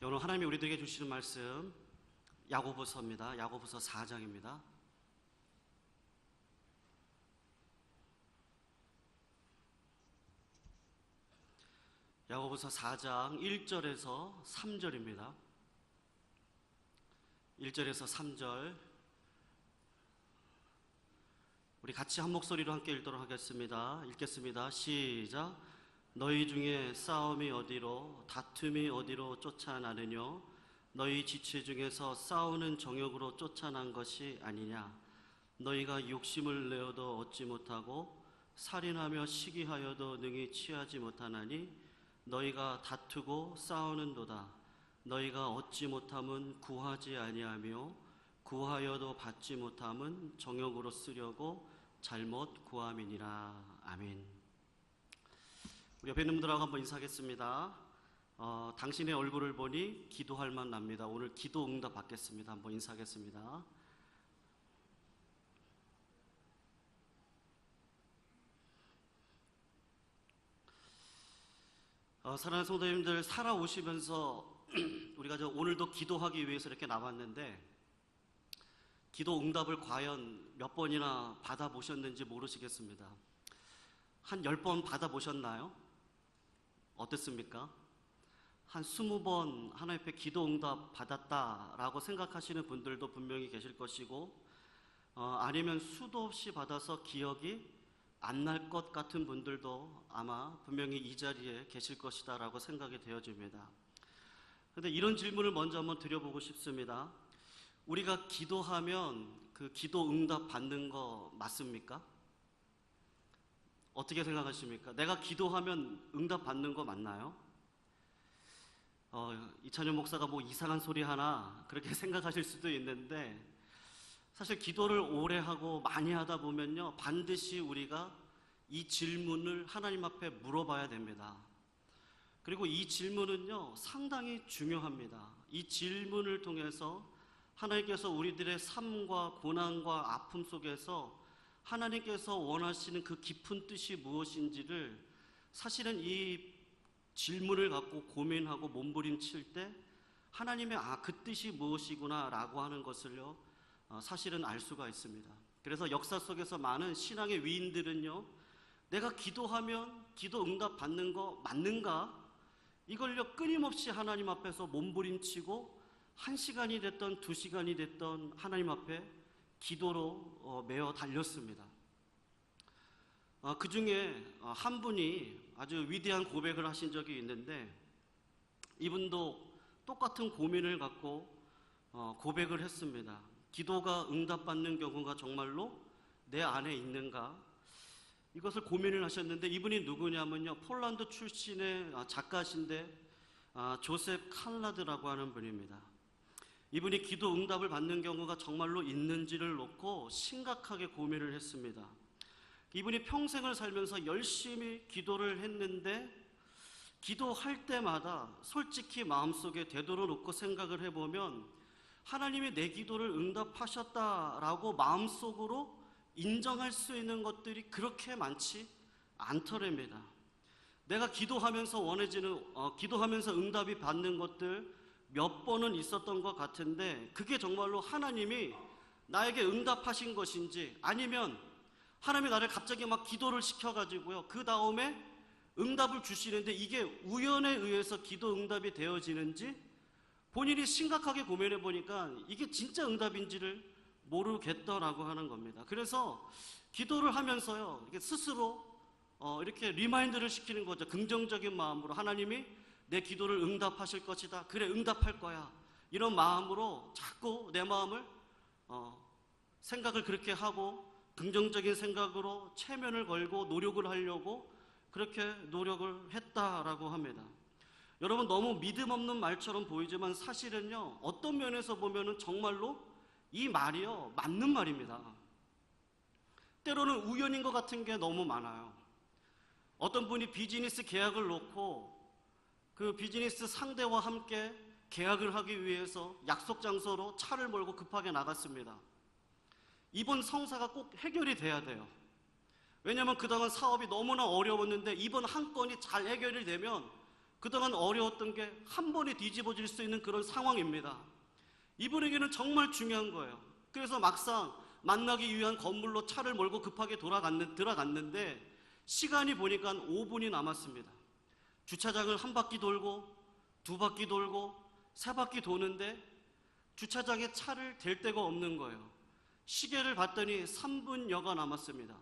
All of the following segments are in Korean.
오늘 하나님이 우리들에게 주시는 말씀 야고보서입니다. 야고보서 4장입니다. 야고보서 4장 1절에서 3절입니다. 1절에서 3절 우리 같이 한 목소리로 함께 읽도록 하겠습니다. 읽겠습니다. 시작. 너희 중에 싸움이 어디로 다툼이 어디로 쫓아나느뇨 너희 지체 중에서 싸우는 정욕으로 쫓아난 것이 아니냐 너희가 욕심을 내어도 얻지 못하고 살인하며 시기하여도 능히 취하지 못하나니 너희가 다투고 싸우는도다 너희가 얻지 못함은 구하지 아니하며 구하여도 받지 못함은 정욕으로 쓰려고 잘못 구함이니라. 아멘. 우리 옆에 있는 분들하고 한번 인사하겠습니다. 당신의 얼굴을 보니 기도할 만 납니다. 오늘 기도 응답 받겠습니다. 한번 인사하겠습니다. 사랑하는 성도님들, 살아오시면서 우리가 오늘도 기도하기 위해서 이렇게 나왔는데 기도 응답을 과연 몇 번이나 받아보셨는지 모르시겠습니다. 한 10번 받아보셨나요? 어땠습니까? 한 20번 하나님 앞에 기도 응답 받았다라고 생각하시는 분들도 분명히 계실 것이고 아니면 수도 없이 받아서 기억이 안 날 것 같은 분들도 아마 분명히 이 자리에 계실 것이다 라고 생각이 되어집니다. 그런데 이런 질문을 먼저 한번 드려보고 싶습니다. 우리가 기도하면 그 기도 응답 받는 거 맞습니까? 어떻게 생각하십니까? 내가 기도하면 응답 받는 거 맞나요? 이찬용 목사가 뭐 이상한 소리 하나 그렇게 생각하실 수도 있는데 사실 기도를 오래 하고 많이 하다 보면요 반드시 우리가 이 질문을 하나님 앞에 물어봐야 됩니다. 그리고 이 질문은요 상당히 중요합니다. 이 질문을 통해서 하나님께서 우리들의 삶과 고난과 아픔 속에서 하나님께서 원하시는 그 깊은 뜻이 무엇인지를 사실은 이 질문을 갖고 고민하고 몸부림칠 때 하나님의 그 뜻이 무엇이구나 라고 하는 것을요 사실은 알 수가 있습니다. 그래서 역사 속에서 많은 신앙의 위인들은요 내가 기도하면 기도 응답 받는 거 맞는가? 이걸요 끊임없이 하나님 앞에서 몸부림치고 1시간이 됐던 2시간이 됐던 하나님 앞에 기도로 매어 달렸습니다. 그 중에 한 분이 아주 위대한 고백을 하신 적이 있는데 이분도 똑같은 고민을 갖고 고백을 했습니다. 기도가 응답받는 경우가 정말로 내 안에 있는가? 이것을 고민을 하셨는데 이분이 누구냐면요 폴란드 출신의 작가신데 조셉 칼라드라고 하는 분입니다. 이분이 기도 응답을 받는 경우가 정말로 있는지를 놓고 심각하게 고민을 했습니다. 이분이 평생을 살면서 열심히 기도를 했는데 기도할 때마다 솔직히 마음속에 되돌아놓고 생각을 해보면 하나님이 내 기도를 응답하셨다라고 마음속으로 인정할 수 있는 것들이 그렇게 많지 않더랍니다. 내가 기도하면서 기도하면서 응답이 받는 것들 몇 번은 있었던 것 같은데 그게 정말로 하나님이 나에게 응답하신 것인지 아니면 하나님이 나를 갑자기 막 기도를 시켜가지고요 그 다음에 응답을 주시는데 이게 우연에 의해서 기도 응답이 되어지는지 본인이 심각하게 고민해 보니까 이게 진짜 응답인지를 모르겠더라고 하는 겁니다. 그래서 기도를 하면서요 이게 스스로 이렇게 리마인드를 시키는 거죠. 긍정적인 마음으로 하나님이 내 기도를 응답하실 것이다. 그래 응답할 거야. 이런 마음으로 자꾸 내 마음을 생각을 그렇게 하고 긍정적인 생각으로 체면을 걸고 노력을 하려고 그렇게 노력을 했다라고 합니다. 여러분 너무 믿음 없는 말처럼 보이지만 사실은요 어떤 면에서 보면은 정말로 이 말이요 맞는 말입니다. 때로는 우연인 것 같은 게 너무 많아요. 어떤 분이 비즈니스 계약을 놓고 그 비즈니스 상대와 함께 계약을 하기 위해서 약속 장소로 차를 몰고 급하게 나갔습니다. 이번 성사가 꼭 해결이 돼야 돼요. 왜냐하면 그동안 사업이 너무나 어려웠는데 이번 한 건이 잘 해결이 되면 그동안 어려웠던 게 한 번에 뒤집어질 수 있는 그런 상황입니다. 이분에게는 정말 중요한 거예요. 그래서 막상 만나기 위한 건물로 차를 몰고 급하게 들어갔는데 시간이 보니까 5분이 남았습니다. 주차장을 한 바퀴 돌고 두 바퀴 돌고 세 바퀴 도는데 주차장에 차를 댈 데가 없는 거예요. 시계를 봤더니 3분여가 남았습니다.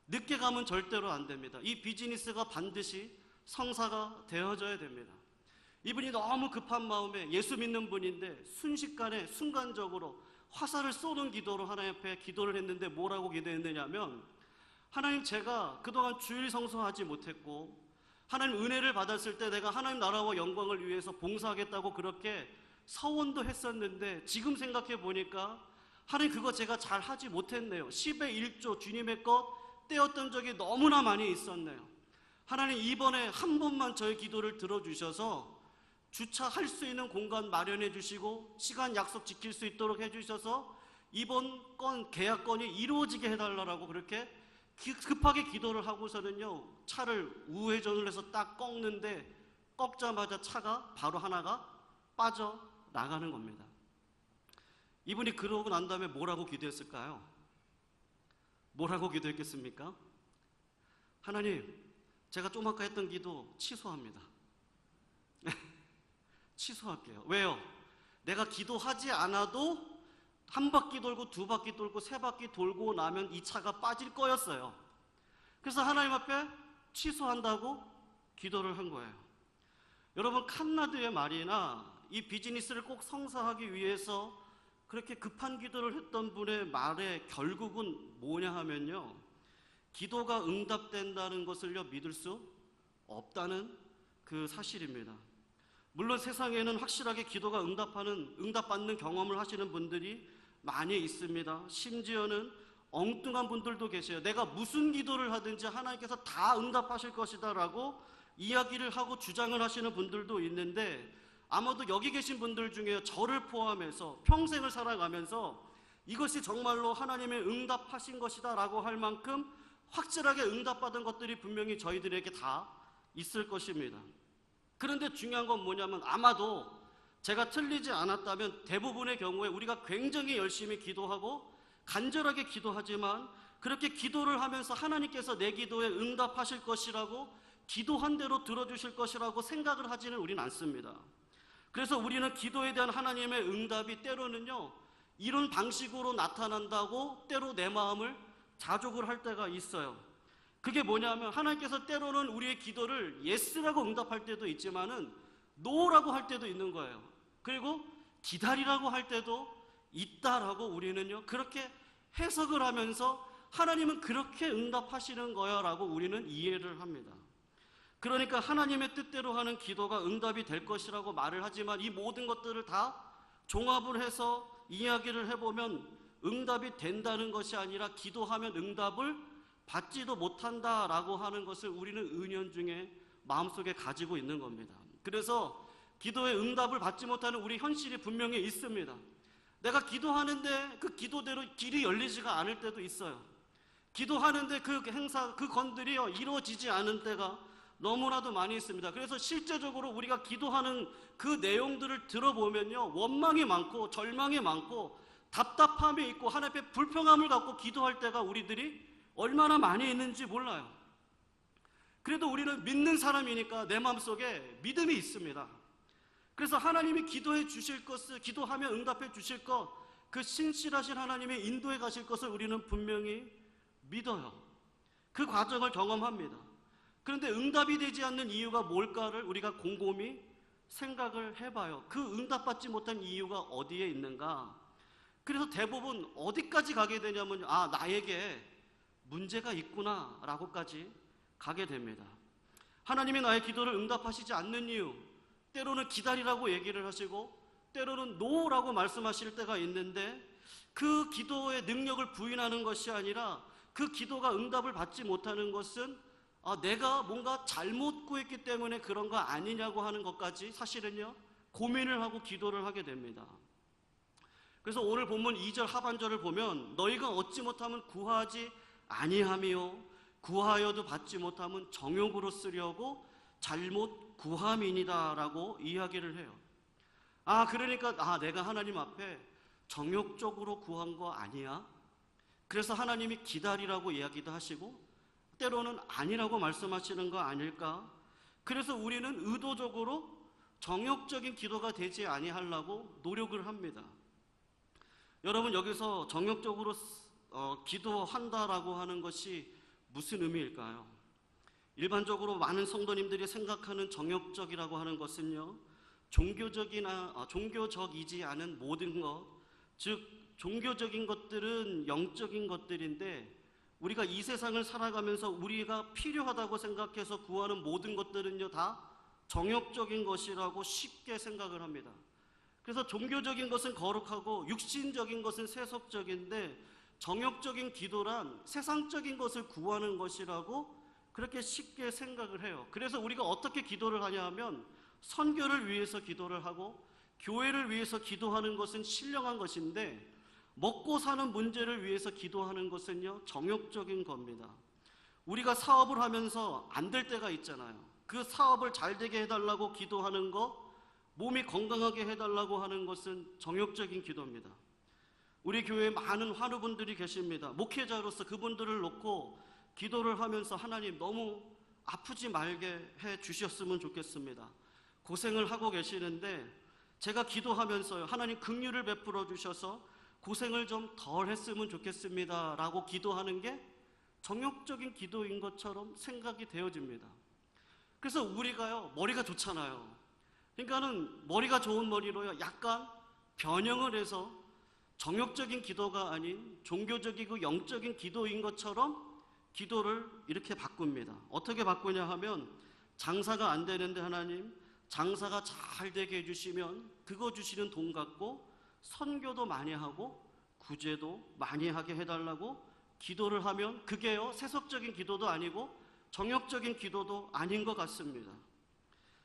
늦게 가면 절대로 안 됩니다. 이 비즈니스가 반드시 성사가 되어져야 됩니다. 이분이 너무 급한 마음에 예수 믿는 분인데 순식간에 순간적으로 화살을 쏘는 기도로 하나님 앞에 기도를 했는데 뭐라고 기도했느냐면, 하나님, 제가 그동안 주일 성수하지 못했고 하나님 은혜를 받았을 때 내가 하나님 나라와 영광을 위해서 봉사하겠다고 그렇게 서원도 했었는데 지금 생각해 보니까 하나님, 그거 제가 잘 하지 못했네요. 10의 1조 주님의 것 떼었던 적이 너무나 많이 있었네요. 하나님, 이번에 한 번만 저의 기도를 들어주셔서 주차할 수 있는 공간 마련해 주시고 시간 약속 지킬 수 있도록 해주셔서 이번 계약건이 이루어지게 해달라고 그렇게 급하게 기도를 하고서는요, 차를 우회전을 해서 딱 꺾는데 꺾자마자 차가 바로 하나가 빠져나가는 겁니다. 이분이 그러고 난 다음에 뭐라고 기도했을까요? 뭐라고 기도했겠습니까? 하나님, 제가 좀 아까 했던 기도 취소합니다. 취소할게요. 왜요? 내가 기도하지 않아도 한 바퀴 돌고 두 바퀴 돌고 세 바퀴 돌고 나면 이 차가 빠질 거였어요. 그래서 하나님 앞에 취소한다고 기도를 한 거예요. 여러분, 칸나드의 말이나 이 비즈니스를 꼭 성사하기 위해서 그렇게 급한 기도를 했던 분의 말의 결국은 뭐냐 하면요, 기도가 응답된다는 것을요 믿을 수 없다는 그 사실입니다. 물론 세상에는 확실하게 기도가 응답받는 경험을 하시는 분들이 많이 있습니다. 심지어는 엉뚱한 분들도 계세요. 내가 무슨 기도를 하든지 하나님께서 다 응답하실 것이다 라고 이야기를 하고 주장을 하시는 분들도 있는데, 아마도 여기 계신 분들 중에 저를 포함해서 평생을 살아가면서 이것이 정말로 하나님의 응답하신 것이다 라고 할 만큼 확실하게 응답받은 것들이 분명히 저희들에게 다 있을 것입니다. 그런데 중요한 건 뭐냐면, 아마도 제가 틀리지 않았다면 대부분의 경우에 우리가 굉장히 열심히 기도하고 간절하게 기도하지만 그렇게 기도를 하면서 하나님께서 내 기도에 응답하실 것이라고, 기도한 대로 들어주실 것이라고 생각을 하지는 우리는 않습니다. 그래서 우리는 기도에 대한 하나님의 응답이 때로는요 이런 방식으로 나타난다고 때로 내 마음을 자족을 할 때가 있어요. 그게 뭐냐면, 하나님께서 때로는 우리의 기도를 예스라고 응답할 때도 있지만은 노라고 할 때도 있는 거예요. 그리고 기다리라고 할 때도 있다라고 우리는요 그렇게 해석을 하면서 하나님은 그렇게 응답하시는 거야 라고 우리는 이해를 합니다. 그러니까 하나님의 뜻대로 하는 기도가 응답이 될 것이라고 말을 하지만 이 모든 것들을 다 종합을 해서 이야기를 해보면 응답이 된다는 것이 아니라 기도하면 응답을 받지도 못한다라고 하는 것을 우리는 은연중에 마음속에 가지고 있는 겁니다. 그래서 기도에 응답을 받지 못하는 우리 현실이 분명히 있습니다. 내가 기도하는데 그 기도대로 길이 열리지가 않을 때도 있어요. 기도하는데 그 행사, 그 건들이 이루어지지 않은 때가 너무나도 많이 있습니다. 그래서 실제적으로 우리가 기도하는 그 내용들을 들어보면요 원망이 많고 절망이 많고 답답함이 있고 하나님 앞에 불평함을 갖고 기도할 때가 우리들이 얼마나 많이 있는지 몰라요. 그래도 우리는 믿는 사람이니까 내 마음속에 믿음이 있습니다. 그래서 하나님이 기도해 주실 것을, 기도하면 응답해 주실 것, 그 신실하신 하나님의 인도해 가실 것을 우리는 분명히 믿어요. 그 과정을 경험합니다. 그런데 응답이 되지 않는 이유가 뭘까를 우리가 곰곰이 생각을 해봐요. 그 응답받지 못한 이유가 어디에 있는가? 그래서 대부분 어디까지 가게 되냐면, 나에게 문제가 있구나 라고까지 가게 됩니다. 하나님이 나의 기도를 응답하시지 않는 이유, 때로는 기다리라고 얘기를 하시고 때로는 노라고 말씀하실 때가 있는데, 그 기도의 능력을 부인하는 것이 아니라 그 기도가 응답을 받지 못하는 것은 내가 뭔가 잘못 구했기 때문에 그런 거 아니냐고 하는 것까지 사실은요 고민을 하고 기도를 하게 됩니다. 그래서 오늘 본문 2절 하반절을 보면, 너희가 얻지 못하면 구하지 아니하며 구하여도 받지 못하면 정욕으로 쓰려고 잘못 구함인이다라고 이야기를 해요. 그러니까 내가 하나님 앞에 정욕적으로 구한 거 아니야? 그래서 하나님이 기다리라고 이야기도 하시고 때로는 아니라고 말씀하시는 거 아닐까? 그래서 우리는 의도적으로 정욕적인 기도가 되지 아니하려고 노력을 합니다. 여러분, 여기서 정욕적으로 기도한다라고 하는 것이 무슨 의미일까요? 일반적으로 많은 성도님들이 생각하는 정욕적이라고 하는 것은요, 종교적이지 않은 모든 것, 즉 종교적인 것들은 영적인 것들인데 우리가 이 세상을 살아가면서 우리가 필요하다고 생각해서 구하는 모든 것들은요 다 정욕적인 것이라고 쉽게 생각을 합니다. 그래서 종교적인 것은 거룩하고 육신적인 것은 세속적인데 정욕적인 기도란 세상적인 것을 구하는 것이라고 그렇게 쉽게 생각을 해요. 그래서 우리가 어떻게 기도를 하냐 하면 선교를 위해서 기도를 하고 교회를 위해서 기도하는 것은 신령한 것인데 먹고 사는 문제를 위해서 기도하는 것은요 정욕적인 겁니다. 우리가 사업을 하면서 안 될 때가 있잖아요. 그 사업을 잘 되게 해달라고 기도하는 거, 몸이 건강하게 해달라고 하는 것은 정욕적인 기도입니다. 우리 교회에 많은 환우분들이 계십니다. 목회자로서 그분들을 놓고 기도를 하면서 하나님 너무 아프지 말게 해 주셨으면 좋겠습니다. 고생을 하고 계시는데 제가 기도하면서요 하나님 긍휼을 베풀어 주셔서 고생을 좀 덜 했으면 좋겠습니다 라고 기도하는 게 정욕적인 기도인 것처럼 생각이 되어집니다. 그래서 우리가요 머리가 좋잖아요. 그러니까는 머리가 좋은 머리로요 약간 변형을 해서 정욕적인 기도가 아닌 종교적이고 영적인 기도인 것처럼 기도를 이렇게 바꿉니다. 어떻게 바꾸냐 하면 장사가 안 되는데 하나님 장사가 잘 되게 해주시면 그거 주시는 돈 갖고 선교도 많이 하고 구제도 많이 하게 해달라고 기도를 하면 그게요 세속적인 기도도 아니고 정욕적인 기도도 아닌 것 같습니다.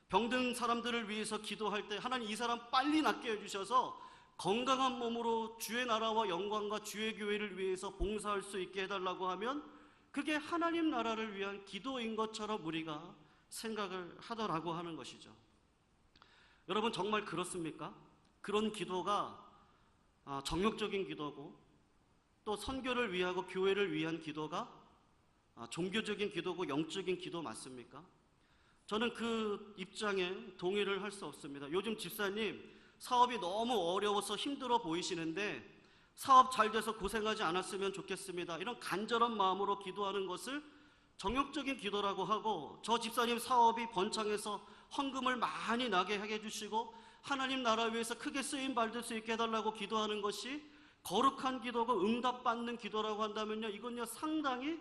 병든 사람들을 위해서 기도할 때 하나님 이 사람 빨리 낫게 해주셔서 건강한 몸으로 주의 나라와 영광과 주의 교회를 위해서 봉사할 수 있게 해달라고 하면 그게 하나님 나라를 위한 기도인 것처럼 우리가 생각을 하더라고 하는 것이죠. 여러분 정말 그렇습니까? 그런 기도가 정욕적인 기도고 또 선교를 위하고 교회를 위한 기도가 종교적인 기도고 영적인 기도 맞습니까? 저는 그 입장에 동의를 할 수 없습니다. 요즘 집사님 사업이 너무 어려워서 힘들어 보이시는데 사업 잘 돼서 고생하지 않았으면 좋겠습니다. 이런 간절한 마음으로 기도하는 것을 정욕적인 기도라고 하고 저 집사님 사업이 번창해서 헌금을 많이 나게 하게 해주시고 하나님 나라 위해서 크게 쓰임 받을 수 있게 해달라고 기도하는 것이 거룩한 기도고 응답받는 기도라고 한다면요 이건요 상당히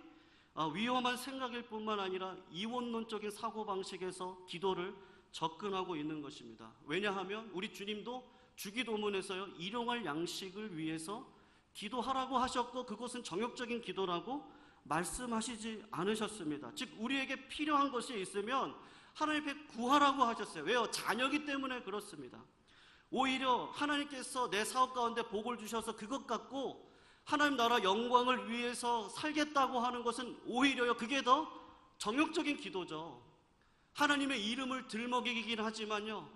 위험한 생각일 뿐만 아니라 이원론적인 사고방식에서 기도를 접근하고 있는 것입니다. 왜냐하면 우리 주님도 주기도문에서요 일용할 양식을 위해서 기도하라고 하셨고 그것은 정욕적인 기도라고 말씀하시지 않으셨습니다. 즉 우리에게 필요한 것이 있으면 하나님 앞에 구하라고 하셨어요. 왜요? 자녀이기 때문에 그렇습니다. 오히려 하나님께서 내 사업 가운데 복을 주셔서 그것 갖고 하나님 나라 영광을 위해서 살겠다고 하는 것은 오히려요 그게 더 정욕적인 기도죠. 하나님의 이름을 들먹이긴 하지만요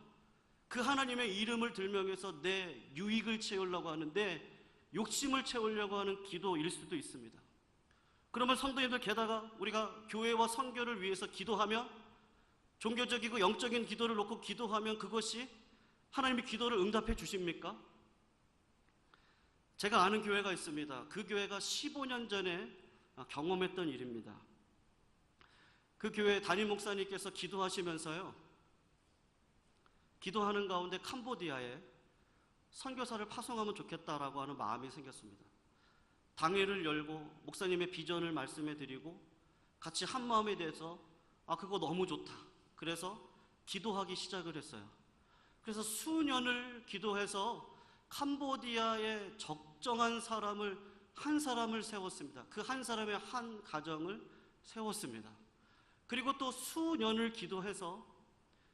그 하나님의 이름을 들먹여서 내 유익을 채우려고 하는데 욕심을 채우려고 하는 기도일 수도 있습니다. 그러면 성도님들 게다가 우리가 교회와 선교를 위해서 기도하면 종교적이고 영적인 기도를 놓고 기도하면 그것이 하나님이 기도를 응답해 주십니까? 제가 아는 교회가 있습니다. 그 교회가 15년 전에 경험했던 일입니다. 그 교회 담임 목사님께서 기도하시면서요 기도하는 가운데 캄보디아에 선교사를 파송하면 좋겠다라고 하는 마음이 생겼습니다. 당회를 열고 목사님의 비전을 말씀해 드리고 같이 한 마음에 대해서 그거 너무 좋다. 그래서 기도하기 시작을 했어요. 그래서 수년을 기도해서 캄보디아에 적정한 사람을 한 사람을 세웠습니다. 그 한 사람의 한 가정을 세웠습니다. 그리고 또 수년을 기도해서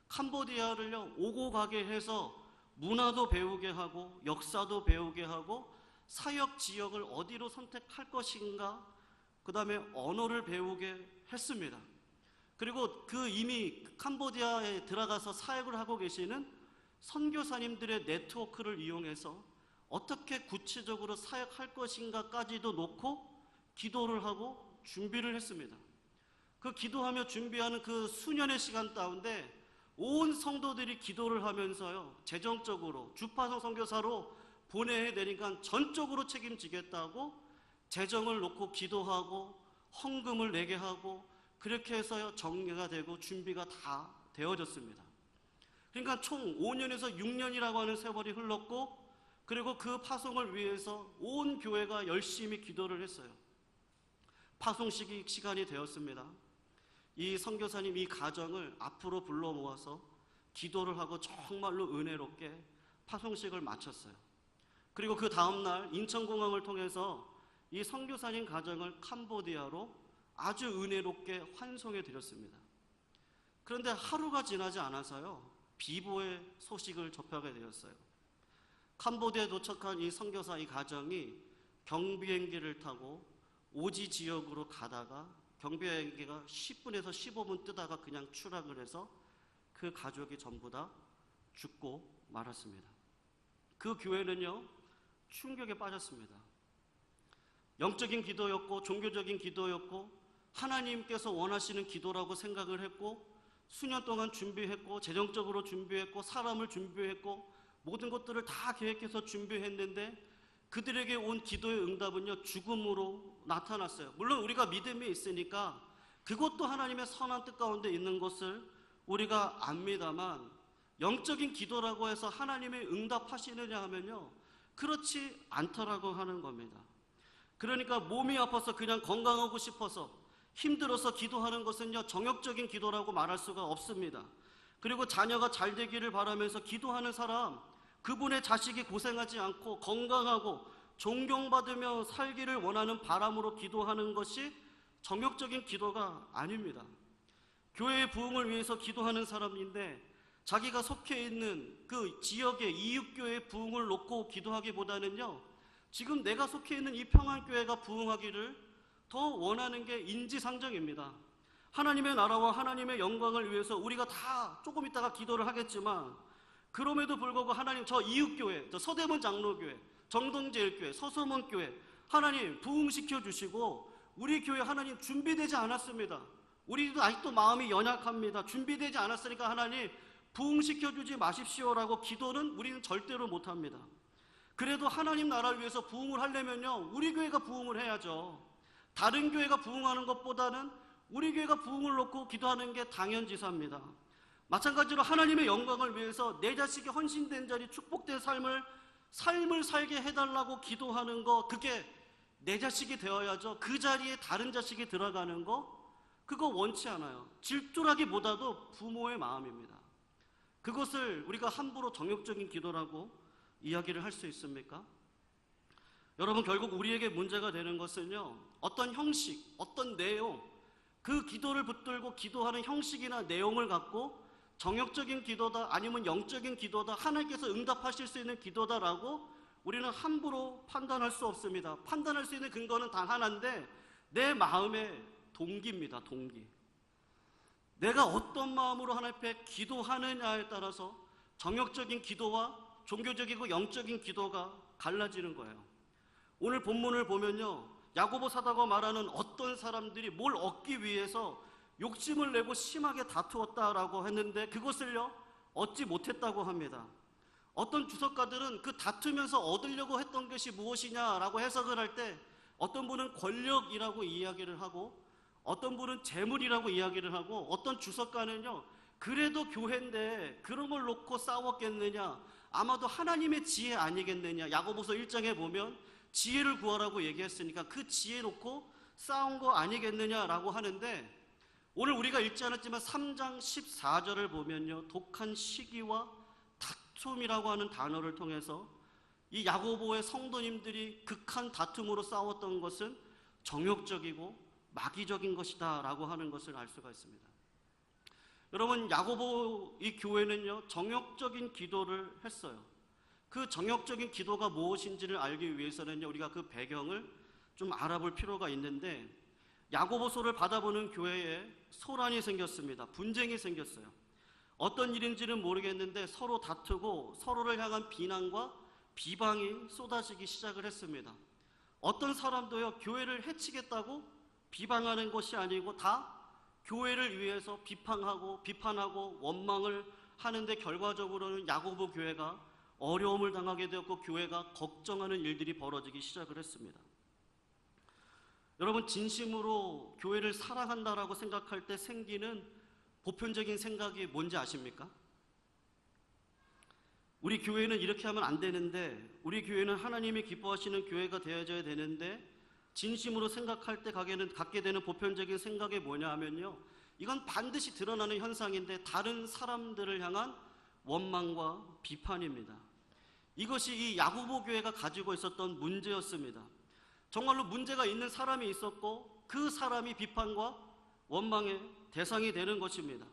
캄보디아를요 오고 가게 해서 문화도 배우게 하고 역사도 배우게 하고 사역 지역을 어디로 선택할 것인가 그 다음에 언어를 배우게 했습니다. 그리고 그 이미 캄보디아에 들어가서 사역을 하고 계시는 선교사님들의 네트워크를 이용해서 어떻게 구체적으로 사역할 것인가까지도 놓고 기도를 하고 준비를 했습니다. 그 기도하며 준비하는 그 수년의 시간 가운데 온 성도들이 기도를 하면서요, 재정적으로 주파성 선교사로 보내야 되니까 전적으로 책임지겠다고 재정을 놓고 기도하고 헌금을 내게 하고 그렇게 해서 정리가 되고 준비가 다 되어졌습니다. 그러니까 총 5년에서 6년이라고 하는 세월이 흘렀고, 그리고 그 파송을 위해서 온 교회가 열심히 기도를 했어요. 파송 시간이 되었습니다. 이 선교사님 이 가정을 앞으로 불러 모아서 기도를 하고 정말로 은혜롭게 파송식을 마쳤어요. 그리고 그 다음날 인천공항을 통해서 이 선교사님 가정을 캄보디아로 아주 은혜롭게 환송해 드렸습니다. 그런데 하루가 지나지 않아서요, 비보의 소식을 접하게 되었어요. 캄보디아에 도착한 이 선교사 이 가정이 경비행기를 타고 오지 지역으로 가다가 경비행기가 10분에서 15분 뜨다가 그냥 추락을 해서 그 가족이 전부 다 죽고 말았습니다. 그 교회는요, 충격에 빠졌습니다. 영적인 기도였고 종교적인 기도였고 하나님께서 원하시는 기도라고 생각을 했고 수년 동안 준비했고 재정적으로 준비했고 사람을 준비했고 모든 것들을 다 계획해서 준비했는데 그들에게 온 기도의 응답은요, 죽음으로 나타났어요. 물론 우리가 믿음이 있으니까 그것도 하나님의 선한 뜻 가운데 있는 것을 우리가 압니다만, 영적인 기도라고 해서 하나님의 응답하시느냐 하면요, 그렇지 않더라고 하는 겁니다. 그러니까 몸이 아파서 그냥 건강하고 싶어서 힘들어서 기도하는 것은요, 정욕적인 기도라고 말할 수가 없습니다. 그리고 자녀가 잘 되기를 바라면서 기도하는 사람, 그분의 자식이 고생하지 않고 건강하고 존경받으며 살기를 원하는 바람으로 기도하는 것이 정욕적인 기도가 아닙니다. 교회의 부흥을 위해서 기도하는 사람인데 자기가 속해 있는 그 지역의 이웃교회의 부흥을 놓고 기도하기보다는요, 지금 내가 속해 있는 이 평안교회가 부흥하기를 더 원하는 게 인지상정입니다. 하나님의 나라와 하나님의 영광을 위해서 우리가 다 조금 있다가 기도를 하겠지만, 그럼에도 불구하고 하나님, 저 이웃교회, 저 서대문 장로교회, 정동제일교회, 서소문교회 하나님 부흥시켜 주시고, 우리 교회 하나님 준비되지 않았습니다. 우리도 아직도 마음이 연약합니다. 준비되지 않았으니까 하나님 부흥시켜 주지 마십시오라고 기도는 우리는 절대로 못합니다. 그래도 하나님 나라를 위해서 부흥을 하려면요, 우리 교회가 부흥을 해야죠. 다른 교회가 부흥하는 것보다는 우리 교회가 부흥을 놓고 기도하는 게 당연지사입니다. 마찬가지로 하나님의 영광을 위해서 내 자식이 헌신된 자리, 축복된 삶을 살게 해달라고 기도하는 거, 그게 내 자식이 되어야죠. 그 자리에 다른 자식이 들어가는 거, 그거 원치 않아요. 질투라기보다도 부모의 마음입니다. 그것을 우리가 함부로 정욕적인 기도라고 이야기를 할 수 있습니까? 여러분, 결국 우리에게 문제가 되는 것은요, 어떤 형식, 어떤 내용, 그 기도를 붙들고 기도하는 형식이나 내용을 갖고 정욕적인 기도다, 아니면 영적인 기도다, 하나님께서 응답하실 수 있는 기도다라고 우리는 함부로 판단할 수 없습니다. 판단할 수 있는 근거는 단 하나인데, 내 마음의 동기입니다. 동기. 내가 어떤 마음으로 하나님 앞에 기도하느냐에 따라서 정욕적인 기도와 종교적이고 영적인 기도가 갈라지는 거예요. 오늘 본문을 보면요, 야고보 사도가 말하는 어떤 사람들이 뭘 얻기 위해서 욕심을 내고 심하게 다투었다라고 했는데 그것을요, 얻지 못했다고 합니다. 어떤 주석가들은 그 다투면서 얻으려고 했던 것이 무엇이냐라고 해석을 할 때 어떤 분은 권력이라고 이야기를 하고 어떤 분은 재물이라고 이야기를 하고, 어떤 주석가는요, 그래도 교회인데 그런 걸 놓고 싸웠겠느냐, 아마도 하나님의 지혜 아니겠느냐, 야고보서 1장에 보면 지혜를 구하라고 얘기했으니까 그 지혜 놓고 싸운 거 아니겠느냐라고 하는데, 오늘 우리가 읽지 않았지만 3장 14절을 보면요, 독한 시기와 다툼이라고 하는 단어를 통해서 이 야고보의 성도님들이 극한 다툼으로 싸웠던 것은 정욕적이고 마귀적인 것이다 라고 하는 것을 알 수가 있습니다. 여러분, 야고보 이 교회는요, 정욕적인 기도를 했어요. 그 정욕적인 기도가 무엇인지를 알기 위해서는요, 우리가 그 배경을 좀 알아볼 필요가 있는데, 야고보서를 받아보는 교회에 소란이 생겼습니다. 분쟁이 생겼어요. 어떤 일인지는 모르겠는데 서로 다투고 서로를 향한 비난과 비방이 쏟아지기 시작을 했습니다. 어떤 사람도요, 교회를 해치겠다고 비방하는 것이 아니고 다 교회를 위해서 비판하고 원망을 하는데 결과적으로는 야고보 교회가 어려움을 당하게 되었고 교회가 걱정하는 일들이 벌어지기 시작을 했습니다. 여러분, 진심으로 교회를 사랑한다라고 생각할 때 생기는 보편적인 생각이 뭔지 아십니까? 우리 교회는 이렇게 하면 안 되는데, 우리 교회는 하나님이 기뻐하시는 교회가 되어져야 되는데, 진심으로 생각할 때 갖게 되는 보편적인 생각이 뭐냐 하면요, 이건 반드시 드러나는 현상인데 다른 사람들을 향한 원망과 비판입니다. 이것이 이 야고보 교회가 가지고 있었던 문제였습니다. 정말로 문제가 있는 사람이 있었고 그 사람이 비판과 원망의 대상이 되는 것입니다.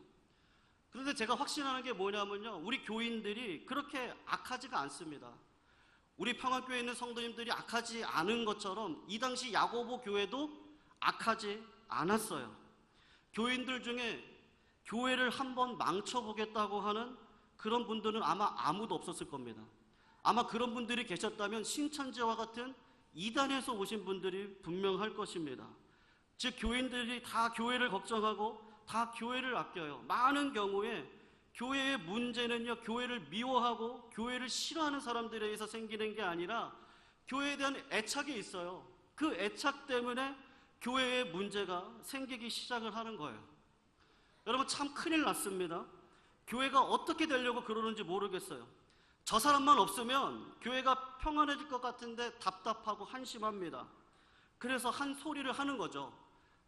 그런데 제가 확신하는 게 뭐냐면요, 우리 교인들이 그렇게 악하지가 않습니다. 우리 평안교회에 있는 성도님들이 악하지 않은 것처럼 이 당시 야고보 교회도 악하지 않았어요. 교인들 중에 교회를 한번 망쳐보겠다고 하는 그런 분들은 아마 아무도 없었을 겁니다. 아마 그런 분들이 계셨다면 신천지와 같은 이단에서 오신 분들이 분명할 것입니다. 즉 교인들이 다 교회를 걱정하고 다 교회를 아껴요. 많은 경우에 교회의 문제는요, 교회를 미워하고 교회를 싫어하는 사람들에 의해서 생기는 게 아니라 교회에 대한 애착이 있어요. 그 애착 때문에 교회에 문제가 생기기 시작을 하는 거예요. 여러분, 참 큰일 났습니다. 교회가 어떻게 되려고 그러는지 모르겠어요. 저 사람만 없으면 교회가 평안해질 것 같은데 답답하고 한심합니다. 그래서 한 소리를 하는 거죠.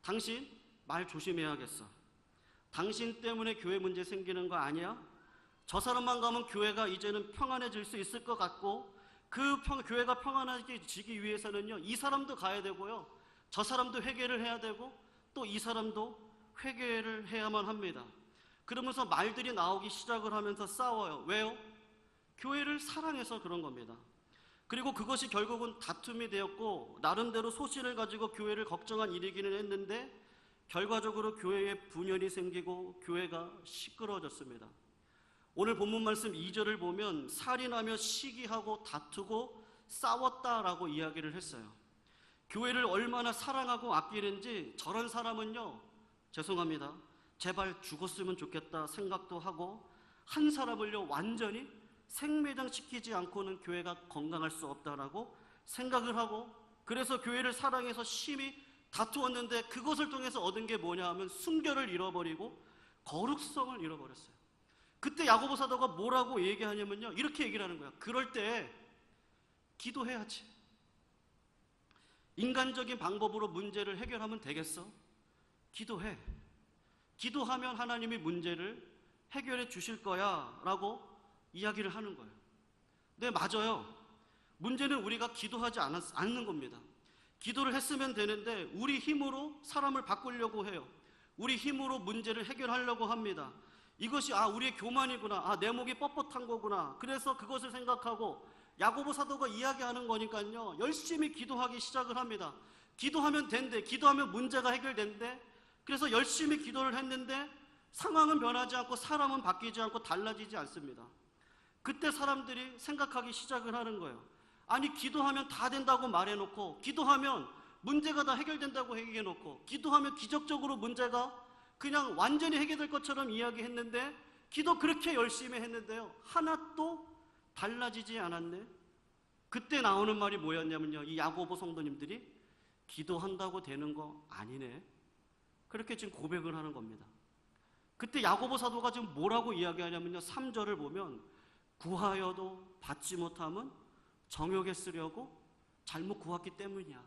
당신 말 조심해야겠어. 당신 때문에 교회 문제 생기는 거 아니야? 저 사람만 가면 교회가 이제는 평안해질 수 있을 것 같고, 교회가 평안해지기 위해서는요, 이 사람도 가야 되고요, 저 사람도 회개를 해야 되고, 또 이 사람도 회개를 해야만 합니다. 그러면서 말들이 나오기 시작을 하면서 싸워요. 왜요? 교회를 사랑해서 그런 겁니다. 그리고 그것이 결국은 다툼이 되었고 나름대로 소신을 가지고 교회를 걱정한 일이기는 했는데 결과적으로 교회에 분열이 생기고 교회가 시끄러워졌습니다. 오늘 본문 말씀 2절을 보면 살인하며 시기하고 다투고 싸웠다라고 이야기를 했어요. 교회를 얼마나 사랑하고 아끼는지 저런 사람은요, 죄송합니다, 제발 죽었으면 좋겠다 생각도 하고, 한 사람을요 완전히 생매장시키지 않고는 교회가 건강할 수 없다라고 생각을 하고, 그래서 교회를 사랑해서 심히 다투었는데 그것을 통해서 얻은 게 뭐냐 하면 순결을 잃어버리고 거룩성을 잃어버렸어요. 그때 야고보 사도가 뭐라고 얘기하냐면요, 이렇게 얘기를 하는 거야. 그럴 때 기도해야지. 인간적인 방법으로 문제를 해결하면 되겠어? 기도해. 기도하면 하나님이 문제를 해결해 주실 거야 라고 이야기를 하는 거예요. 네, 맞아요. 문제는 우리가 기도하지 않는 겁니다. 기도를 했으면 되는데 우리 힘으로 사람을 바꾸려고 해요. 우리 힘으로 문제를 해결하려고 합니다. 이것이 우리의 교만이구나, 내 목이 뻣뻣한 거구나, 그래서 그것을 생각하고 야고보 사도가 이야기하는 거니까요, 열심히 기도하기 시작을 합니다. 기도하면 된대, 기도하면 문제가 해결된대. 그래서 열심히 기도를 했는데 상황은 변하지 않고 사람은 바뀌지 않고 달라지지 않습니다. 그때 사람들이 생각하기 시작을 하는 거예요. 아니, 기도하면 다 된다고 말해놓고, 기도하면 문제가 다 해결된다고 얘기해놓고, 기도하면 기적적으로 문제가 그냥 완전히 해결될 것처럼 이야기했는데, 기도 그렇게 열심히 했는데요, 하나도 달라지지 않았네. 그때 나오는 말이 뭐였냐면요, 이 야고보 성도님들이 기도한다고 되는 거 아니네, 그렇게 지금 고백을 하는 겁니다. 그때 야고보 사도가 지금 뭐라고 이야기하냐면요, 3절을 보면 구하여도 받지 못함은 정욕에 쓰려고 잘못 구했기 때문이야.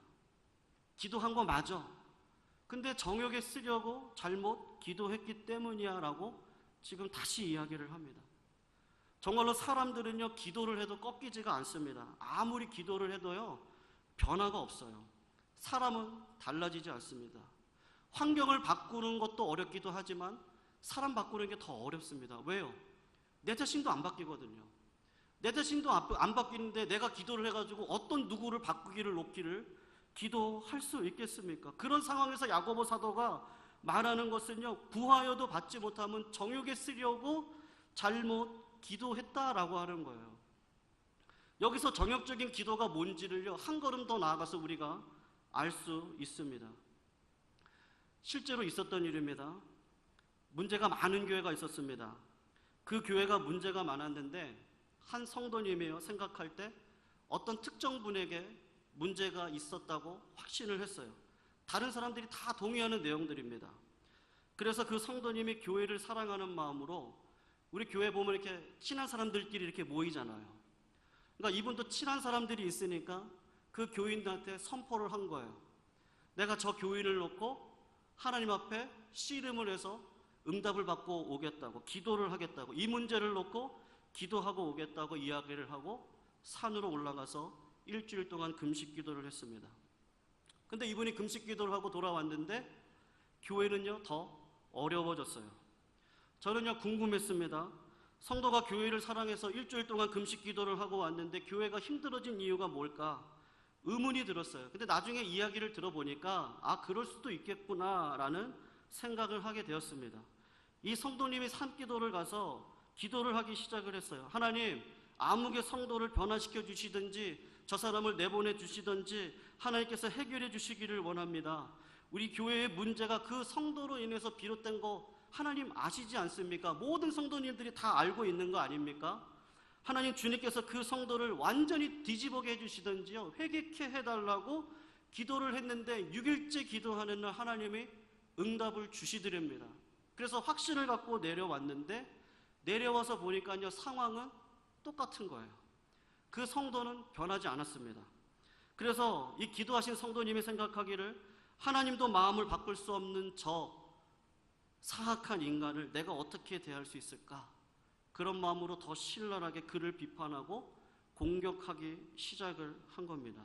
기도한 거 맞아. 근데 정욕에 쓰려고 잘못 기도했기 때문이야 라고 지금 다시 이야기를 합니다. 정말로 사람들은요, 기도를 해도 꺾이지가 않습니다. 아무리 기도를 해도요, 변화가 없어요. 사람은 달라지지 않습니다. 환경을 바꾸는 것도 어렵기도 하지만 사람 바꾸는 게 더 어렵습니다. 왜요? 내 자신도 안 바뀌거든요. 내 자신도 안 바뀌는데 내가 기도를 해가지고 어떤 누구를 바꾸기를 놓기를 기도할 수 있겠습니까? 그런 상황에서 야고보 사도가 말하는 것은요, 구하여도 받지 못하면 정욕에 쓰려고 잘못 기도했다라고 하는 거예요. 여기서 정욕적인 기도가 뭔지를요, 한 걸음 더 나아가서 우리가 알 수 있습니다. 실제로 있었던 일입니다. 문제가 많은 교회가 있었습니다. 그 교회가 문제가 많았는데 한 성도님이요, 생각할 때 어떤 특정 분에게 문제가 있었다고 확신을 했어요. 다른 사람들이 다 동의하는 내용들입니다. 그래서 그 성도님이 교회를 사랑하는 마음으로, 우리 교회 보면 이렇게 친한 사람들끼리 이렇게 모이잖아요. 그러니까 이분도 친한 사람들이 있으니까 그 교인들한테 선포를 한 거예요. 내가 저 교인을 놓고 하나님 앞에 씨름을 해서 응답을 받고 오겠다고, 기도를 하겠다고, 이 문제를 놓고 기도하고 오겠다고 이야기를 하고 산으로 올라가서 일주일 동안 금식 기도를 했습니다. 근데 이분이 금식 기도를 하고 돌아왔는데 교회는요, 더 어려워졌어요. 저는요, 궁금했습니다. 성도가 교회를 사랑해서 일주일 동안 금식 기도를 하고 왔는데 교회가 힘들어진 이유가 뭘까? 의문이 들었어요. 근데 나중에 이야기를 들어보니까 그럴 수도 있겠구나라는 생각을 하게 되었습니다. 이 성도님이 산기도를 가서 기도를 하기 시작을 했어요. 하나님, 아무개 성도를 변화시켜 주시든지 저 사람을 내보내 주시든지 하나님께서 해결해 주시기를 원합니다. 우리 교회의 문제가 그 성도로 인해서 비롯된 거 하나님 아시지 않습니까? 모든 성도님들이 다 알고 있는 거 아닙니까? 하나님, 주님께서 그 성도를 완전히 뒤집어게 해주시든지요, 회개케 해달라고 기도를 했는데 6일째 기도하는 날 하나님이 응답을 주시더랍니다. 그래서 확신을 갖고 내려왔는데 내려와서 보니까요, 상황은 똑같은 거예요. 그 성도는 변하지 않았습니다. 그래서 이 기도하신 성도님이 생각하기를, 하나님도 마음을 바꿀 수 없는 저 사악한 인간을 내가 어떻게 대할 수 있을까? 그런 마음으로 더 신랄하게 그를 비판하고 공격하기 시작을 한 겁니다.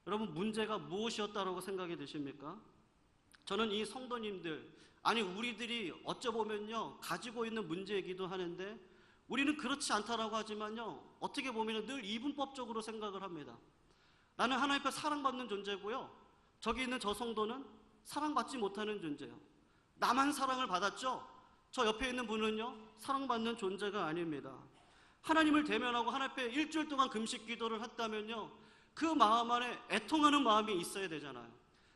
여러분, 문제가 무엇이었다고 생각이 되십니까? 저는 이 성도님들, 우리들이 어쩌보면요, 가지고 있는 문제이기도 하는데 우리는 그렇지 않다라고 하지만요, 어떻게 보면 늘 이분법적으로 생각을 합니다. 나는 하나님 앞에 사랑받는 존재고요, 저기 있는 저 성도는 사랑받지 못하는 존재예요. 나만 사랑을 받았죠? 저 옆에 있는 분은요, 사랑받는 존재가 아닙니다. 하나님을 대면하고 하나님 앞에 일주일 동안 금식 기도를 했다면요, 그 마음 안에 애통하는 마음이 있어야 되잖아요.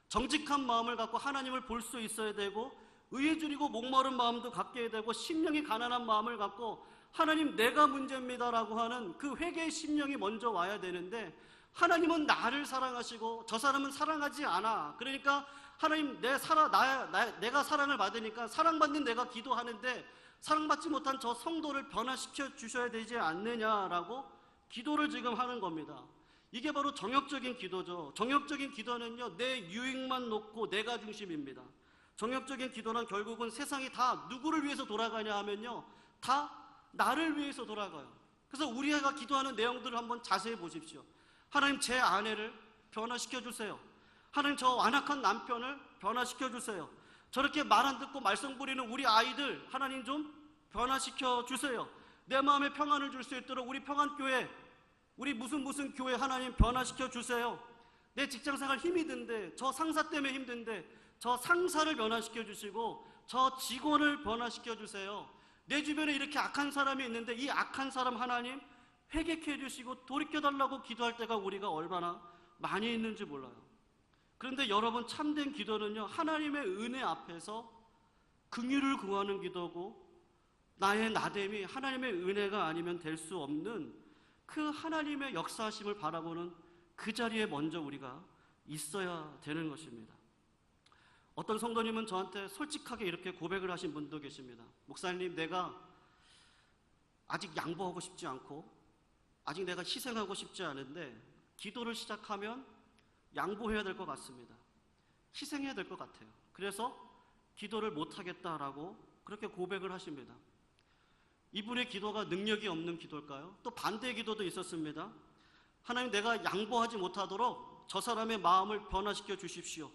정직한 마음을 갖고 하나님을 볼 수 있어야 되고, 의에 줄이고 목마른 마음도 갖게 되고, 심령이 가난한 마음을 갖고 하나님, 내가 문제입니다라고 하는 그 회개의 심령이 먼저 와야 되는데, 하나님은 나를 사랑하시고 저 사람은 사랑하지 않아. 그러니까 하나님, 내가 사랑을 받으니까 사랑받는 내가 기도하는데 사랑받지 못한 저 성도를 변화시켜 주셔야 되지 않느냐라고 기도를 지금 하는 겁니다. 이게 바로 정욕적인 기도죠. 정욕적인 기도는요, 내 유익만 놓고 내가 중심입니다. 정욕적인 기도는 결국은 세상이 다 누구를 위해서 돌아가냐 하면요, 다 나를 위해서 돌아가요. 그래서 우리가 기도하는 내용들을 한번 자세히 보십시오. 하나님, 제 아내를 변화시켜 주세요. 하나님, 저 완악한 남편을 변화시켜 주세요. 저렇게 말 안 듣고 말썽 부리는 우리 아이들 하나님 좀 변화시켜 주세요. 내 마음에 평안을 줄 수 있도록 우리 평안교회, 우리 무슨 교회 하나님 변화시켜 주세요. 내 직장생활 힘이 든데, 저 상사 때문에 힘든데 저 상사를 변화시켜 주시고 저 직원을 변화시켜 주세요. 내 주변에 이렇게 악한 사람이 있는데 이 악한 사람 하나님 회개케 해주시고 돌이켜달라고 기도할 때가 우리가 얼마나 많이 있는지 몰라요. 그런데 여러분, 참된 기도는요, 하나님의 은혜 앞에서 긍휼을 구하는 기도고, 나의 나됨이 하나님의 은혜가 아니면 될 수 없는 그 하나님의 역사하심을 바라보는 그 자리에 먼저 우리가 있어야 되는 것입니다. 어떤 성도님은 저한테 솔직하게 이렇게 고백을 하신 분도 계십니다. 목사님, 내가 아직 양보하고 싶지 않고 아직 내가 희생하고 싶지 않은데 기도를 시작하면 양보해야 될 것 같습니다. 희생해야 될 것 같아요. 그래서 기도를 못하겠다라고 그렇게 고백을 하십니다. 이분의 기도가 능력이 없는 기도일까요? 또 반대의 기도도 있었습니다. 하나님, 내가 양보하지 못하도록 저 사람의 마음을 변화시켜 주십시오.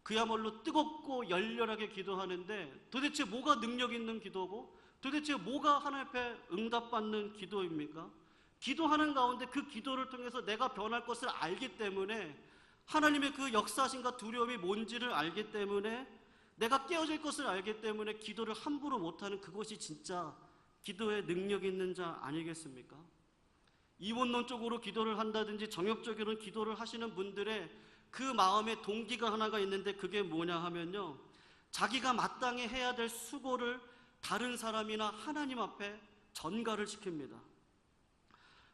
그야말로 뜨겁고 열렬하게 기도하는데 도대체 뭐가 능력 있는 기도고 도대체 뭐가 하나님 앞에 응답받는 기도입니까? 기도하는 가운데 그 기도를 통해서 내가 변할 것을 알기 때문에 하나님의 그 역사심과 두려움이 뭔지를 알기 때문에, 내가 깨어질 것을 알기 때문에 기도를 함부로 못하는, 그것이 진짜 기도에 능력 있는 자 아니겠습니까? 이원론적으로 기도를 한다든지 정욕적으로 기도를 하시는 분들의 그 마음의 동기가 하나가 있는데, 그게 뭐냐 하면요, 자기가 마땅히 해야 될 수고를 다른 사람이나 하나님 앞에 전가를 시킵니다.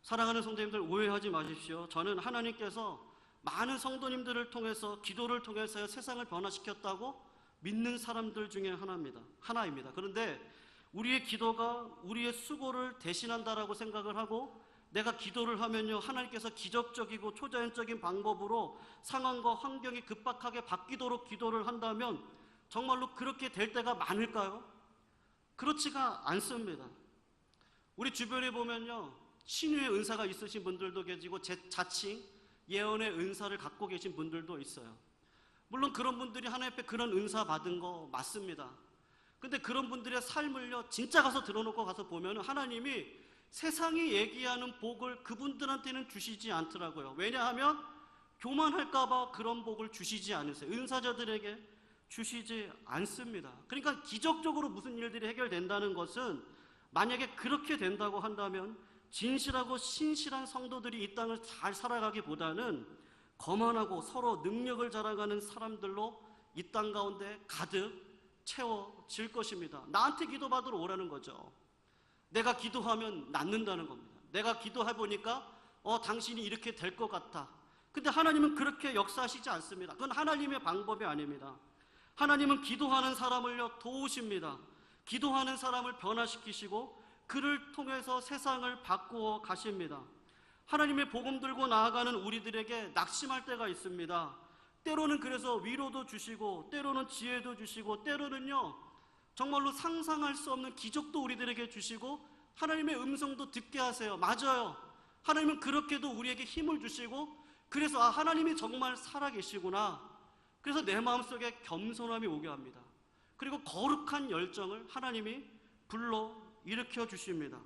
사랑하는 성도님들, 오해하지 마십시오. 저는 하나님께서 많은 성도님들을 통해서, 기도를 통해서 세상을 변화시켰다고 믿는 사람들 중에 하나입니다. 그런데 우리의 기도가 우리의 수고를 대신한다라고 생각을 하고, 내가 기도를 하면요, 하나님께서 기적적이고 초자연적인 방법으로 상황과 환경이 급박하게 바뀌도록 기도를 한다면 정말로 그렇게 될 때가 많을까요? 그렇지가 않습니다. 우리 주변에 보면요, 신유의 은사가 있으신 분들도 계시고 자칭 예언의 은사를 갖고 계신 분들도 있어요. 물론 그런 분들이 하나님 앞에 그런 은사 받은 거 맞습니다. 근데 그런 분들의 삶을요, 진짜 가서 들어놓고 가서 보면 하나님이 세상이 얘기하는 복을 그분들한테는 주시지 않더라고요. 왜냐하면 교만할까봐 그런 복을 주시지 않으세요. 은사자들에게 주시지 않습니다. 그러니까 기적적으로 무슨 일들이 해결된다는 것은, 만약에 그렇게 된다고 한다면 진실하고 신실한 성도들이 이 땅을 잘 살아가기보다는 거만하고 서로 능력을 자랑하는 사람들로 이 땅 가운데 가득 채워질 것입니다. 나한테 기도받으러 오라는 거죠. 내가 기도하면 낫는다는 겁니다. 내가 기도해보니까 당신이 이렇게 될 것 같아. 근데 하나님은 그렇게 역사하시지 않습니다. 그건 하나님의 방법이 아닙니다. 하나님은 기도하는 사람을요, 도우십니다. 기도하는 사람을 변화시키시고 그를 통해서 세상을 바꾸어 가십니다. 하나님의 복음 들고 나아가는 우리들에게 낙심할 때가 있습니다. 때로는 그래서 위로도 주시고, 때로는 지혜도 주시고, 때로는요 정말로 상상할 수 없는 기적도 우리들에게 주시고, 하나님의 음성도 듣게 하세요. 맞아요. 하나님은 그렇게도 우리에게 힘을 주시고, 그래서 하나님이 정말 살아계시구나. 그래서 내 마음속에 겸손함이 오게 합니다. 그리고 거룩한 열정을 하나님이 불러 일으켜 주십니다.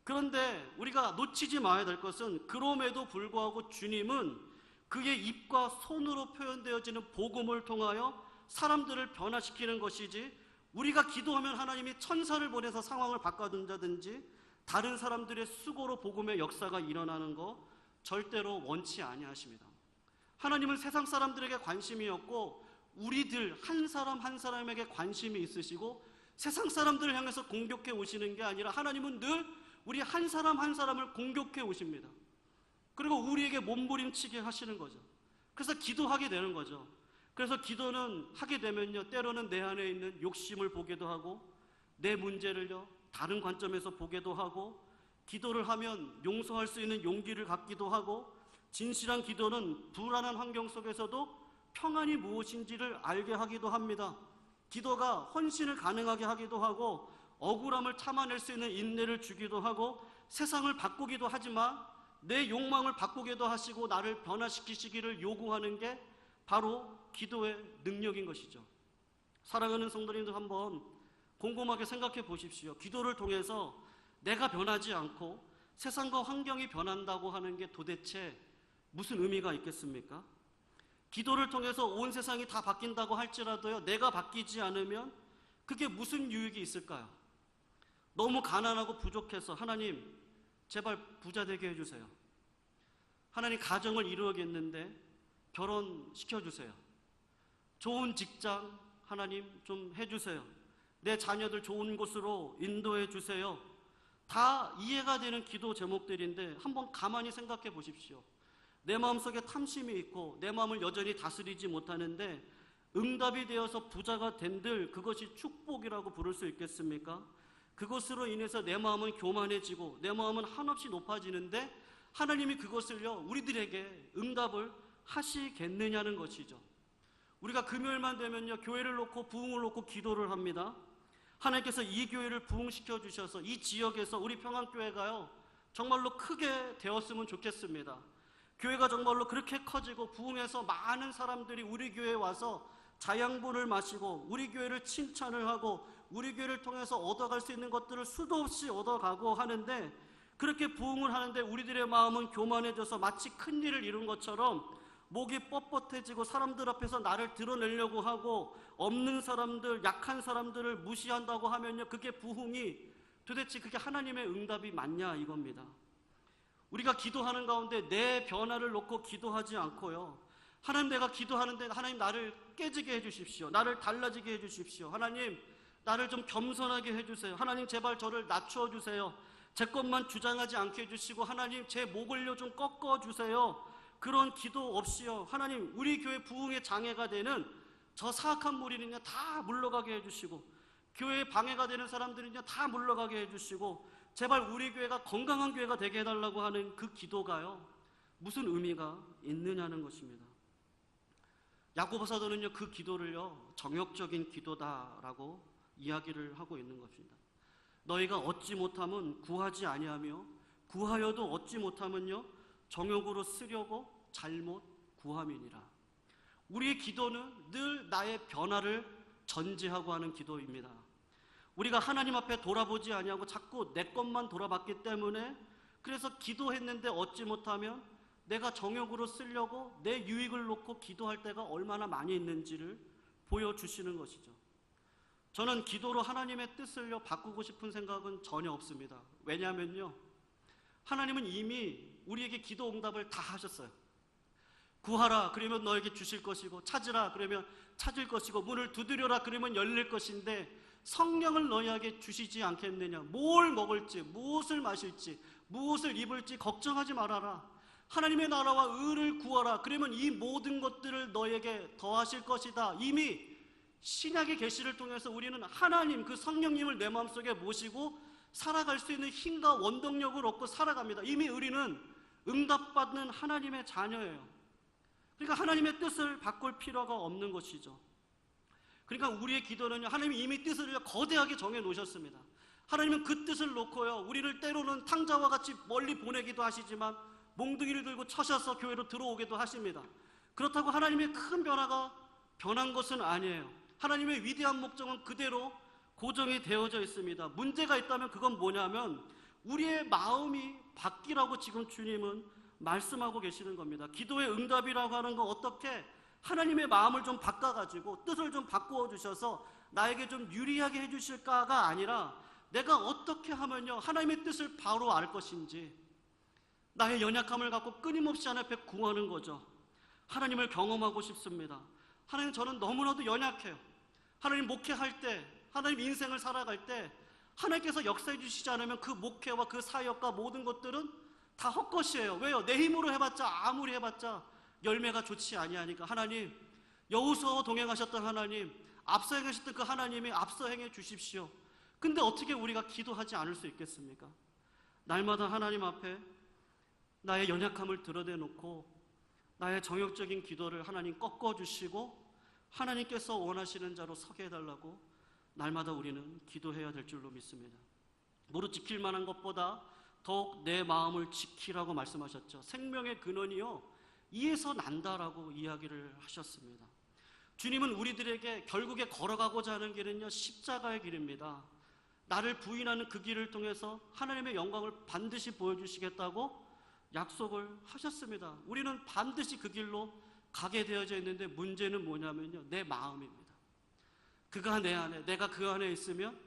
그런데 우리가 놓치지 말아야 될 것은, 그럼에도 불구하고 주님은 그의 입과 손으로 표현되어지는 복음을 통하여 사람들을 변화시키는 것이지, 우리가 기도하면 하나님이 천사를 보내서 상황을 바꿔둔다든지 다른 사람들의 수고로 복음의 역사가 일어나는 거 절대로 원치 아니하십니다. 하나님은 세상 사람들에게 관심이 없고 우리들 한 사람 한 사람에게 관심이 있으시고, 세상 사람들을 향해서 공격해 오시는 게 아니라 하나님은 늘 우리 한 사람 한 사람을 공격해 오십니다. 그리고 우리에게 몸부림치게 하시는 거죠. 그래서 기도하게 되는 거죠. 그래서 기도는 하게 되면요, 때로는 내 안에 있는 욕심을 보게도 하고, 내 문제를요 다른 관점에서 보게도 하고, 기도를 하면 용서할 수 있는 용기를 갖기도 하고, 진실한 기도는 불안한 환경 속에서도 평안이 무엇인지를 알게 하기도 합니다. 기도가 헌신을 가능하게 하기도 하고, 억울함을 참아낼 수 있는 인내를 주기도 하고, 세상을 바꾸기도 하지만 내 욕망을 바꾸기도 하시고 나를 변화시키시기를 요구하는 게 바로 기도의 능력인 것이죠. 사랑하는 성도님들, 한번 곰곰하게 생각해 보십시오. 기도를 통해서 내가 변하지 않고 세상과 환경이 변한다고 하는 게 도대체 무슨 의미가 있겠습니까? 기도를 통해서 온 세상이 다 바뀐다고 할지라도요, 내가 바뀌지 않으면 그게 무슨 유익이 있을까요? 너무 가난하고 부족해서 하나님 제발 부자 되게 해주세요. 하나님 가정을 이루어야겠는데 결혼시켜주세요. 좋은 직장 하나님 좀 해주세요. 내 자녀들 좋은 곳으로 인도해 주세요. 다 이해가 되는 기도 제목들인데 한번 가만히 생각해 보십시오. 내 마음속에 탐심이 있고 내 마음을 여전히 다스리지 못하는데 응답이 되어서 부자가 된들 그것이 축복이라고 부를 수 있겠습니까? 그것으로 인해서 내 마음은 교만해지고 내 마음은 한없이 높아지는데 하나님이 그것을요 우리들에게 응답을 하시겠느냐는 것이죠. 우리가 금요일만 되면요 교회를 놓고 부흥을 놓고 기도를 합니다. 하나님께서 이 교회를 부흥시켜 주셔서 이 지역에서 우리 평안교회가요 정말로 크게 되었으면 좋겠습니다. 교회가 정말로 그렇게 커지고 부흥해서 많은 사람들이 우리 교회에 와서 자양분을 마시고 우리 교회를 칭찬을 하고 우리 교회를 통해서 얻어갈 수 있는 것들을 수도 없이 얻어가고 하는데, 그렇게 부흥을 하는데 우리들의 마음은 교만해져서 마치 큰 일을 이룬 것처럼 목이 뻣뻣해지고 사람들 앞에서 나를 드러내려고 하고 없는 사람들, 약한 사람들을 무시한다고 하면요, 그게 부흥이 도대체 그게 하나님의 응답이 맞냐 이겁니다. 우리가 기도하는 가운데 내 변화를 놓고 기도하지 않고요, 하나님, 내가 기도하는데 하나님 나를 깨지게 해주십시오. 나를 달라지게 해주십시오. 하나님 나를 좀 겸손하게 해주세요. 하나님 제발 저를 낮추어 주세요. 제 것만 주장하지 않게 해주시고 하나님 제 목을요 좀 꺾어주세요. 그런 기도 없이요, 하나님 우리 교회 부흥의 장애가 되는 저 사악한 무리는요 다 물러가게 해주시고, 교회에 방해가 되는 사람들은요 다 물러가게 해주시고, 제발 우리 교회가 건강한 교회가 되게 해달라고 하는 그 기도가요 무슨 의미가 있느냐는 것입니다. 야고보 사도는요 그 기도를요 정욕적인 기도다라고 이야기를 하고 있는 것입니다. 너희가 얻지 못하면 구하지 아니하며 구하여도 얻지 못하면요 정욕으로 쓰려고 잘못 구함이니라. 우리의 기도는 늘 나의 변화를 전제하고 하는 기도입니다. 우리가 하나님 앞에 돌아보지 아니하고 자꾸 내 것만 돌아봤기 때문에, 그래서 기도했는데 얻지 못하면 내가 정욕으로 쓰려고 내 유익을 놓고 기도할 때가 얼마나 많이 있는지를 보여주시는 것이죠. 저는 기도로 하나님의 뜻을요 바꾸고 싶은 생각은 전혀 없습니다. 왜냐하면요, 하나님은 이미 우리에게 기도 응답을 다 하셨어요. 구하라 그러면 너에게 주실 것이고, 찾으라 그러면 찾을 것이고, 문을 두드려라 그러면 열릴 것인데, 성령을 너희에게 주시지 않겠느냐. 뭘 먹을지, 무엇을 마실지, 무엇을 입을지 걱정하지 말아라. 하나님의 나라와 의를 구하라. 그러면 이 모든 것들을 너에게 더하실 것이다. 이미 신약의 계시를 통해서 우리는 하나님, 그 성령님을 내 마음속에 모시고 살아갈 수 있는 힘과 원동력을 얻고 살아갑니다. 이미 우리는 응답받는 하나님의 자녀예요. 그러니까 하나님의 뜻을 바꿀 필요가 없는 것이죠. 그러니까 우리의 기도는요, 하나님이 이미 뜻을 거대하게 정해 놓으셨습니다. 하나님은 그 뜻을 놓고요, 우리를 때로는 탕자와 같이 멀리 보내기도 하시지만 몽둥이를 들고 쳐셔서 교회로 들어오기도 하십니다. 그렇다고 하나님의 큰 변화가 변한 것은 아니에요. 하나님의 위대한 목적은 그대로 고정이 되어져 있습니다. 문제가 있다면 그건 뭐냐면 우리의 마음이 바뀌라고 지금 주님은 말씀하고 계시는 겁니다. 기도의 응답이라고 하는 건 어떻게 하나님의 마음을 좀 바꿔가지고 뜻을 좀 바꾸어 주셔서 나에게 좀 유리하게 해주실까가 아니라, 내가 어떻게 하면요 하나님의 뜻을 바로 알 것인지, 나의 연약함을 갖고 끊임없이 하나님 앞에 구하는 거죠. 하나님을 경험하고 싶습니다. 하나님, 저는 너무나도 연약해요. 하나님, 목회할 때, 하나님 인생을 살아갈 때 하나님께서 역사해 주시지 않으면 그 목회와 그 사역과 모든 것들은 다 헛것이에요. 왜요? 내 힘으로 해봤자, 아무리 해봤자 열매가 좋지 아니하니까. 하나님, 여호수아와 동행하셨던 하나님, 앞서 행하셨던 그 하나님이 앞서 행해 주십시오. 근데 어떻게 우리가 기도하지 않을 수 있겠습니까? 날마다 하나님 앞에 나의 연약함을 드러내놓고 나의 정욕적인 기도를 하나님 꺾어주시고 하나님께서 원하시는 자로 서게 해달라고 날마다 우리는 기도해야 될 줄로 믿습니다. 무릇 지킬 만한 것보다 더욱 내 마음을 지키라고 말씀하셨죠. 생명의 근원이요 이에서 난다라고 이야기를 하셨습니다. 주님은 우리들에게 결국에 걸어가고자 하는 길은요 십자가의 길입니다. 나를 부인하는 그 길을 통해서 하나님의 영광을 반드시 보여주시겠다고 약속을 하셨습니다. 우리는 반드시 그 길로 가게 되어져 있는데, 문제는 뭐냐면요 내 마음입니다. 그가 내 안에, 내가 그 안에 있으면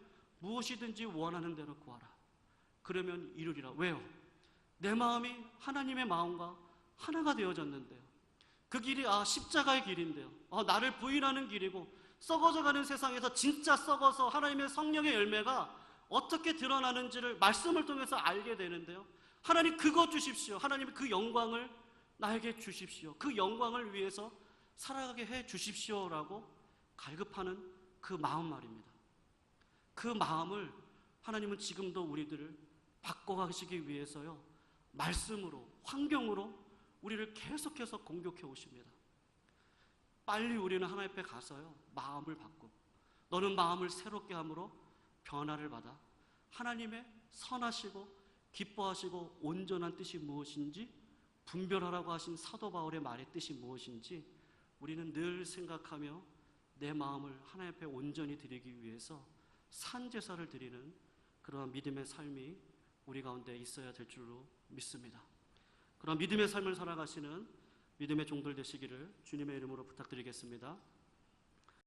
무엇이든지 원하는 대로 구하라. 그러면 이루리라. 왜요? 내 마음이 하나님의 마음과 하나가 되어졌는데요. 그 길이 십자가의 길인데요, 나를 부인하는 길이고, 썩어져가는 세상에서 진짜 썩어서 하나님의 성령의 열매가 어떻게 드러나는지를 말씀을 통해서 알게 되는데요, 하나님 그거 주십시오. 하나님 그 영광을 나에게 주십시오. 그 영광을 위해서 살아가게 해 주십시오라고 갈급하는 그 마음 말입니다. 그 마음을 하나님은 지금도 우리들을 바꿔가시기 위해서요 말씀으로, 환경으로 우리를 계속해서 공격해 오십니다. 빨리 우리는 하나님 앞에 가서요 마음을 바꾸고, 너는 마음을 새롭게 함으로 변화를 받아 하나님의 선하시고 기뻐하시고 온전한 뜻이 무엇인지 분별하라고 하신 사도 바울의 말의 뜻이 무엇인지 우리는 늘 생각하며 내 마음을 하나님 앞에 온전히 드리기 위해서 산제사를 드리는 그러한 믿음의 삶이 우리 가운데 있어야 될 줄로 믿습니다. 그런 믿음의 삶을 살아가시는 믿음의 종들 되시기를 주님의 이름으로 부탁드리겠습니다.